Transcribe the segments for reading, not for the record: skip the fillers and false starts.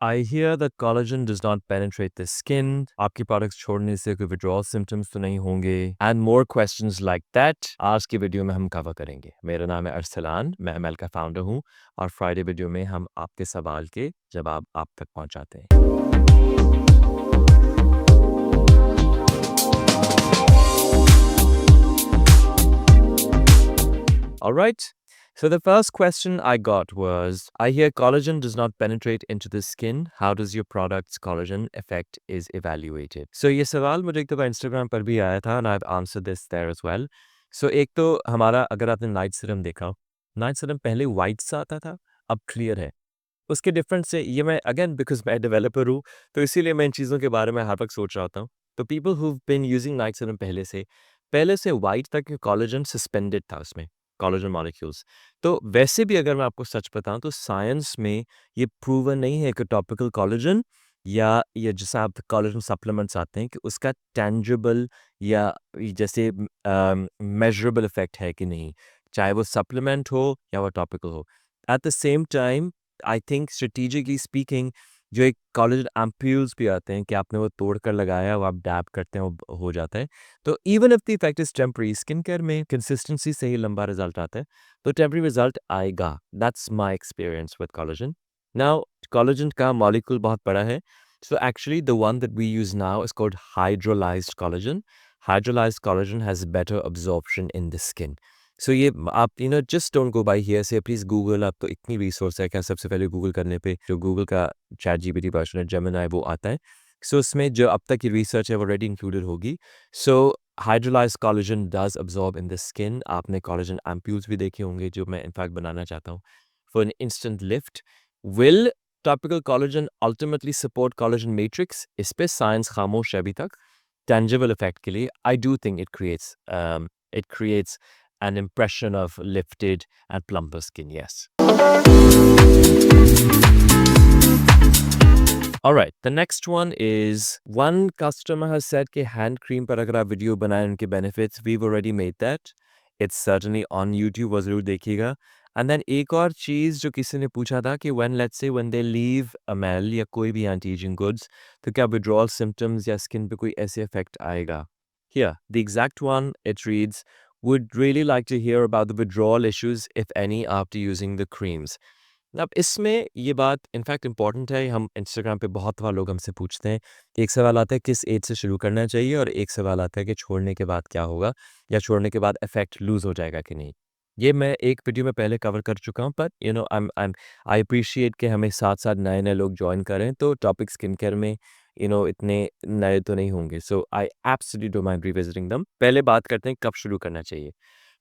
I hear that collagen does not penetrate the skin. आपके products छोड़ने से कोई withdrawal symptoms तो नहीं होंगे? And more questions like that आज की वीडियो में हम कवर करेंगे। मेरा नाम है अरसलान, मैं एमएल का फाउंडर हूँ और फ्राइडे वीडियो में हम आपके सवाल के जवाब आप तक पहुँचाते हैं। All right. So the first question I got was, I hear collagen does not penetrate into the skin. How does your product's collagen effect is evaluated? So ये सवाल मुझे एक दफ़ा इंस्टाग्राम पर भी आया था and I've answered this there as well. So एक तो हमारा अगर आपने नाइट सीरम देखा हो, नाइट सीरम पहले वाइट सा आता था, अब क्लियर है। उसके डिफरेंस से ये मैं अगेन बिकॉज़ मैं डेवलपर हूँ, तो इसीलिए मैं इन चीज़ों के बारे में हर वक़्त सोच रहा होता हूँ। तो people who've been using night serum पहले से व्हाइट तक कोलेजन सस्पेंडेड था उसमें, कोलेजन मॉलिक्यूल्स। तो वैसे भी अगर मैं आपको सच बताऊँ तो साइंस में ये प्रूवन नहीं है कि टॉपिकल कोलेजन या ये जैसा आप कोलेजन सप्लीमेंट्स आते हैं कि उसका टेंजिबल या जैसे मेज़रेबल इफ़ेक्ट है कि नहीं, चाहे वो सप्लीमेंट हो या वो टॉपिकल हो। At the same time I think strategically speaking जो एक कोलेजन एम्प्यूल्स भी आते हैं कि आपने वो तोड़ कर लगाया, वो आप डैब करते हैं, वो हो जाता है। तो even if the effect is temporary, skin care में कंसिस्टेंसी से ही लंबा रिजल्ट आता है, तो टेम्पररी रिजल्ट आएगा। That's my experience with collagen. Now collagen का मॉलिक्यूल बहुत बड़ा है, so actually the one that we use now is called hydrolysed collagen. Hydrolysed collagen has better absorption in the skin. So ये आप just don't go by here से, please Google. अब तो इतनी रिसोर्स है, क्या सबसे पहले गूगल करने पे जो गूगल का चैट जीपीटी वर्जन है, जेमिनी, वो आता है। सो उसमें जो अब तक की रिसर्च है वो ऑलरेडी इंक्लूडेड होगी। So hydrolysed collagen does absorb in the skin. आपने कोलेजन एम्प्यूल्स भी देखे होंगे जो मैं इनफैक्ट बनाना चाहता हूँ for an instant lift. Will topical collagen ultimately support collagen matrix? इस पे साइंस खामोश है अभी तक। टेंजिबल इफेक्ट के लिए I do think it creates an impression of lifted and plumper skin, yes. All right, the next one is, one customer has said कि hand cream पर अगर आप वीडियो बनाएं उनके benefits, we've already made that. It's certainly on YouTube, वो ज़रूर देखिएगा। And then एक और चीज़ जो किसी ने पूछा था कि when they leave Amel या कोई भी anti-aging goods, तो क्या withdrawal symptoms या skin पे कोई ऐसे effect आएगा? Here, the exact one, it reads, would really like to hear about the withdrawal issues, if any, after using the creams. अब इसमें ये बात इनफैक्ट इम्पॉर्टेंट है। हम इंस्टाग्राम पे बहुत बार लोग हमसे पूछते हैं, एक सवाल आता है किस एज से शुरू करना चाहिए, और एक सवाल आता है कि छोड़ने के बाद क्या होगा, या छोड़ने के बाद इफेक्ट लूज हो जाएगा कि नहीं। ये मैं एक वीडियो में पहले कवर कर चुका हूँ, पर आई अप्रिशिएट कि हमें साथ साथ नए नए लोग ज्वाइन करें, तो टॉपिक स्किन केयर में इतने नए तो नहीं होंगे। So I absolutely don't mind revisiting them. पहले बात करते हैं कब शुरू करना चाहिए।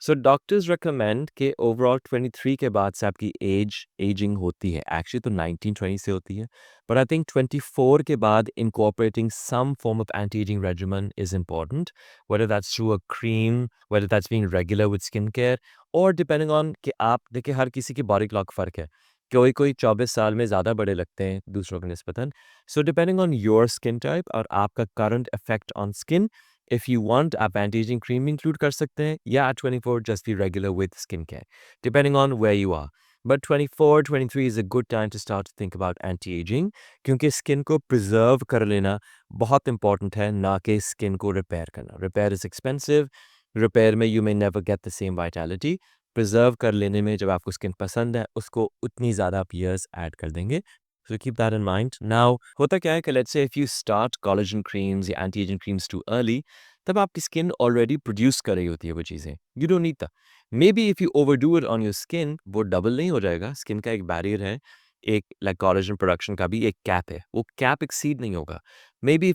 सो डॉक्टर्स रिकमेंड कि ओवरऑल 23 के बाद से आपकी एजिंग होती है। एक्चुअली तो 19-20 से होती है, बट आई थिंक 24 के बाद incorporating some form of anti ageing regimen is important, whether that's through a cream, whether that's being regular with skincare, और डिपेंडिंग ऑन कि आप देखिए हर किसी की बॉडी क्लॉक फ़र्क है। कोई 24 साल में ज़्यादा बड़े लगते हैं दूसरों के निस्बतन। So depending on your skin type और आपका current effect on skin, if you want आप एंटी एजिंग क्रीम इंक्लूड कर सकते हैं, या at 24 just be regular with skin care, depending on where you are. But 24-23 is a good time to start to think about anti ageing, क्योंकि skin को preserve कर लेना बहुत इंपॉर्टेंट है, ना कि स्किन को रिपेयर करना। रिपेयर इज़ एक्सपेंसिव, रिपेयर में you may never get the same vitality. Preserve कर लेने में जब आपको स्किन पसंद है, उसको उतनी ज़्यादा आप ईयर्स ऐड कर देंगे। So keep that in mind. Now, होता क्या है कि let's say if you start collagen creams या anti-aging creams too early, तब आपकी स्किन ऑलरेडी प्रोड्यूस कर रही होती है वो चीज़ें। You don't need that. Maybe if you overdo it on your skin, वो डबल नहीं हो जाएगा। स्किन का एक बैरियर है, एक लाइक कोलेजन प्रोडक्शन का भी एक कैप है, वो कैप एक्सीड नहीं होगा। Maybe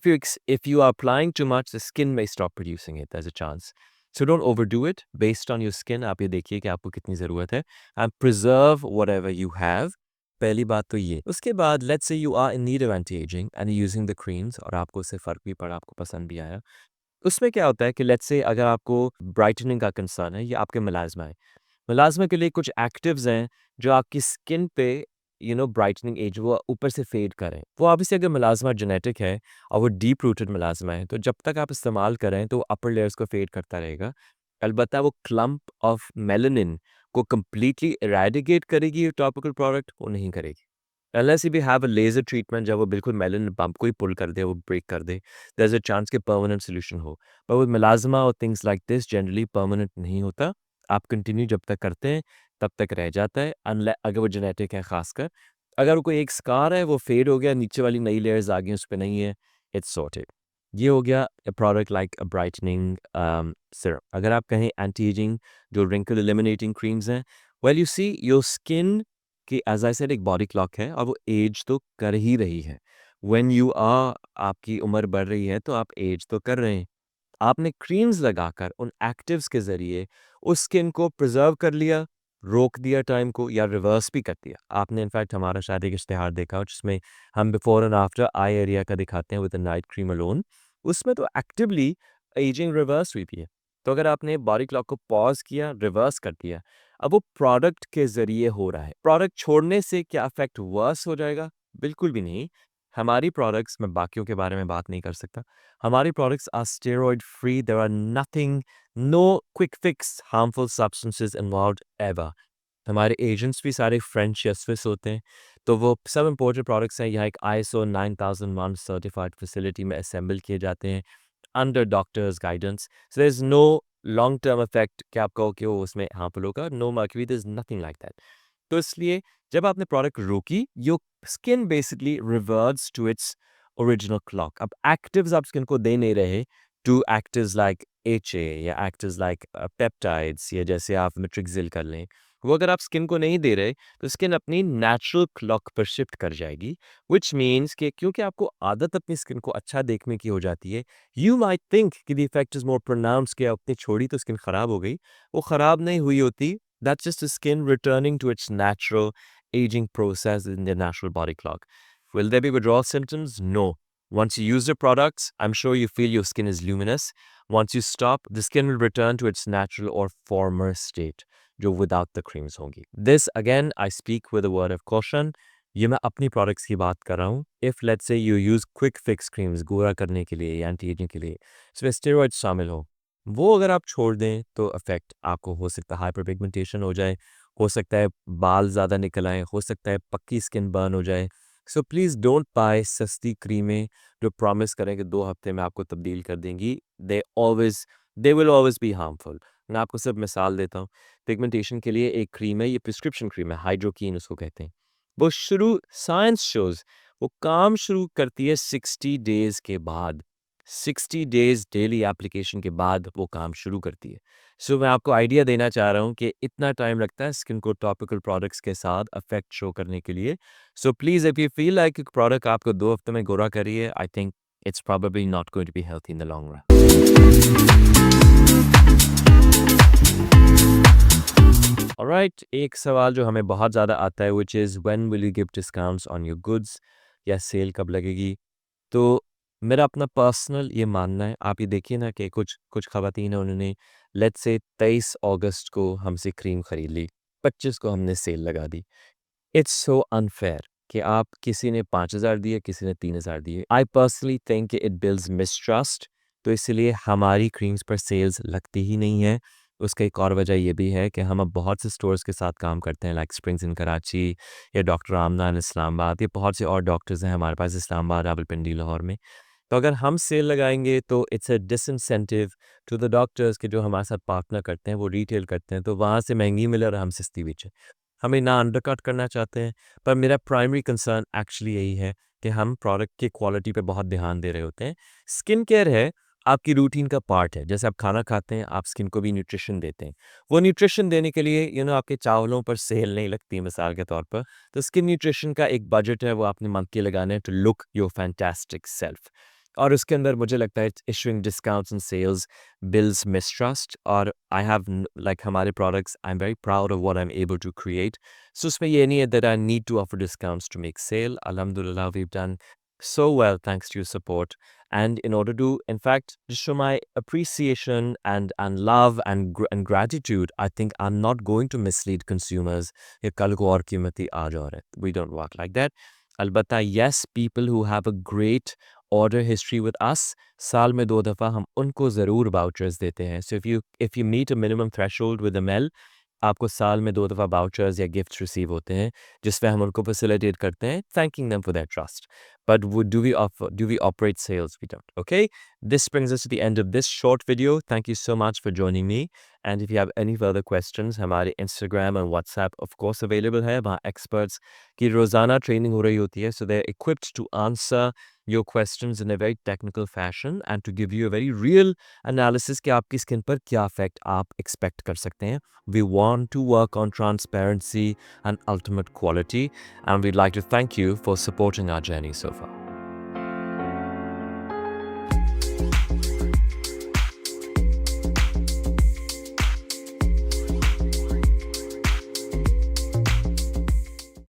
if you are applying too much, the skin may stop producing it. There's a chance. So don't overdo it based on your skin. आप ये देखिए कि आपको कितनी ज़रूरत है, and preserve whatever you have. पहली बात तो ये। उसके बाद let's say you are in need of anti ageing and using the creams, और आपको उससे फ़र्क भी पड़ा, आपको पसंद भी आया। उसमें क्या होता है कि लेट्स से अगर आपको ब्राइटनिंग का कंसर्न है या आपके मेलाज़्मा है। मेलाज़्मा के लिए कुछ एक्टिव्स हैं जो आपकी स्किन पे ब्राइटनिंग एज वो ऊपर से फेड करें। वो ऑब्वियसली अगर मेलाज़्मा जेनेटिक है और वो डीप रूटेड मेलाज़्मा है, तो जब तक आप इस्तेमाल करें तो अपर लेयर्स को फेड करता रहेगा। अलबत्ता वो क्लम्प ऑफ मेलानिन को कंप्लीटली इरेडिकेट करेगी ये टॉपिकल प्रोडक्ट, वो नहीं करेगी। Unless if you have a laser treatment जब वो बिल्कुल मेलानिन बम्प को ही पुल कर दे, वो ब्रेक कर दे, देयर इज़ अ चांस कि परमानेंट सॉल्यूशन हो। पर विद मेलाज़मा और things like this generally permanent नहीं होता। आप कंटिन्यू जब तक करते हैं, तब तक रह जाता है अगर वो जेनेटिक है ख़ासकर। अगर कोई एक स्कार है, वो फेड हो गया, नीचे वाली नई लेयर्स आ गई, उस पे नहीं है, इट्स सॉर्टेड। ये हो गया a product like a brightening syrup. अगर आप कहें एंटी एजिंग जो रिंकल एलिमिनेटिंग क्रीम्स हैं, well you see your skin कि एज़ आई सेड एक बॉडी क्लॉक है और वो एज तो कर ही रही है। व्हेन यू आर आपकी उम्र बढ़ रही है तो आप एज तो कर रहे हैं। आपने क्रीम्स लगाकर उन एक्टिव्स के ज़रिए उस स्किन को प्रिज़र्व कर लिया, रोक दिया टाइम को या रिवर्स भी कर दिया। आपने इनफैक्ट हमारा शायद एक इश्तिहार देखा हो जिसमें हम before and after eye area का दिखाते हैं with a night cream alone. उसमें तो एक्टिवली एजिंग रिवर्स हुई थी। तो अगर आपने बॉडी क्लॉक को पॉज़ किया, रिवर्स कर दिया, अब वो प्रोडक्ट के ज़रिए हो रहा है। प्रोडक्ट छोड़ने से क्या इफ़ेक्ट वर्स हो जाएगा? बिल्कुल भी नहीं। हमारी प्रोडक्ट्स मैं बाकियों के बारे में बात नहीं कर सकता। हमारी products are steroid free. There are nothing, no quick fix harmful substances involved ever. हमारे एजेंट्स भी सारे फ्रेंच या स्विस होते हैं, तो वो सब इम्पोर्टेड प्रोडक्ट्स हैं। यहाँ एक ISO 9001 सर्टिफाइड फैसिलिटी में असेंबल किए जाते हैं under doctors guidance. So there is no long term effect कि आप कहो कि वो उसमें हार्मफुल होगा, no mercury, there is nothing like that. तो इसलिए जब आपने प्रोडक्ट रोकी, your skin basically reverts to its original clock. अब एक्टिव्स आप स्किन को दे नहीं रहे टू एक्टिव्स लाइक HA या एक्टिव्स लाइक पेप्टाइड्स या जैसे आप मेट्रिक्सिल कर लें। वो अगर आप स्किन को नहीं दे रहे, तो स्किन अपनी नेचुरल क्लॉक पर शिफ्ट कर जाएगी, व्हिच मीन्स कि क्योंकि आपको आदत अपनी स्किन को अच्छा देखने की हो जाती है, यू माइट थिंक कि the effect is more pronounced कि आपने छोड़ी तो स्किन खराब हो गई। वो खराब नहीं हुई होती, that's just the skin returning to its natural aging process in the natural body clock. Will there be withdrawal symptoms? No. Once you use the products, I'm sure you feel your skin is luminous. Once you stop, the skin will return to its natural or former state, जो without the creams होंगी। This again, I speak with a word of caution. ये मैं अपनी products की बात कर रहा हूँ। If let's say you use quick fix creams गोरा करने के लिए या anti aging के लिए, इसमें steroids शामिल हो, वो अगर आप छोड़ दें तो इफेक्ट आपको हो सकता है हाइपर पिगमेंटेशन हो जाए, हो सकता है बाल ज़्यादा निकल आएँ, हो सकता है पक्की स्किन बर्न हो जाए। सो प्लीज़ डोंट बाय सस्ती क्रीमें जो प्रॉमिस करें कि 2 हफ्ते में आपको तब्दील कर देंगी। They will always be harmful. मैं आपको सिर्फ मिसाल देता हूँ। पिगमेंटेशन के लिए एक क्रीम है, ये प्रिस्क्रिप्शन क्रीम है, हाइड्रोकीन उसको कहते हैं। वो शुरू साइंस शोज़ वो काम शुरू करती है 60 डेज़ के बाद। 60 डेज़ डेली एप्लीकेशन के बाद वो काम शुरू करती है। सो मैं आपको आइडिया देना चाह रहा हूँ कि इतना टाइम लगता है स्किन को टॉपिकल प्रोडक्ट्स के साथ इफेक्ट शो करने के लिए। So please if you feel like एक प्रोडक्ट आपको 2 हफ्ते में गोरा कर रही है, I think it's probably not going to be healthy in the long run. Alright, एक सवाल जो हमें बहुत ज़्यादा आता है which is when will you give discounts on your goods, या सेल कब लगेगी? तो मेरा अपना पर्सनल ये मानना है, आप ये देखिए ना कि कुछ कुछ ख़वातीन हैं, उन्होंने लेट्स से 23 अगस्त को हमसे क्रीम खरीद ली, 25 को हमने सेल लगा दी। इट्स सो अनफेयर कि आप किसी ने 5,000 दिए, किसी ने 3,000 दिए। I personally think it builds mistrust, तो इसलिए हमारी क्रीम्स पर सेल्स लगती ही नहीं है। उसका एक और वजह ये भी है कि हम अब बहुत से स्टोर्स के साथ काम करते हैं, लाइक स्प्रिंग्स इन कराची या डॉक्टर आमना इन इस्लामाबाद, ये बहुत से और डॉक्टर्स हैं हमारे पास इस्लामाबाद, रावलपिंडी, लाहौर में। तो अगर हम सेल लगाएंगे तो it's a disincentive to the doctors के जो हमारे साथ पार्टनर करते हैं, वो रिटेल करते हैं, तो वहाँ से महंगी मिले और हम सस्ती बेचें। हमें ना अंडरकट करना चाहते हैं, पर मेरा प्राइमरी कंसर्न एक्चुअली यही है कि हम प्रोडक्ट की क्वालिटी पे बहुत ध्यान दे रहे होते हैं। स्किन केयर है, आपकी रूटीन का पार्ट है। जैसे आप खाना खाते हैं, आप स्किन को भी न्यूट्रिशन देते हैं। वो न्यूट्रिशन देने के लिए आपके चावलों पर सेल नहीं लगती है मिसाल के तौर पर। तो स्किन न्यूट्रिशन का एक बजट है, वो आपने मंथली लगाना है to look your fantastic self. और उसके अंदर मुझे लगता है issuing discounts and sales builds mistrust, और आई हैव लाइक हमारे products, I am very proud of what I am able to create. So उसमें ये नहीं है that I need to offer discounts to make sale. अल्हम्दुलिल्लाह we have done so well thanks to your support, and in order to in fact just show my appreciation and love and gratitude, I think I'm not going to mislead consumers ye kal ko aur कीमती आज और है, we don't work like that. अलबत्ता yes, people who have a great order history with us, साल में 2 दफ़ा हम उनको ज़रूर वाउचर्स देते हैं। So if you meet a minimum threshold with ML, आपको साल में 2 दफ़ा वाउचर्स या गिफ्ट्स रिसीव होते हैं, जिसमें हम उनको फैसिलिटेट करते हैं, thanking them for their trust. But do we operate sales? We don't. Okay? This brings us to the end of this short video. Thank you so much for joining me. And if you have any further questions, हमारे Instagram and WhatsApp of course available है. वहाँ experts की रोज़ाना training हो रही होती है. So they're equipped to answer your questions in a very technical fashion and to give you a very real analysis कि आपकी स्किन पर क्या effect आप expect कर सकते हैं. We want to work on transparency and ultimate quality, and we'd like to thank you for supporting our journey so far.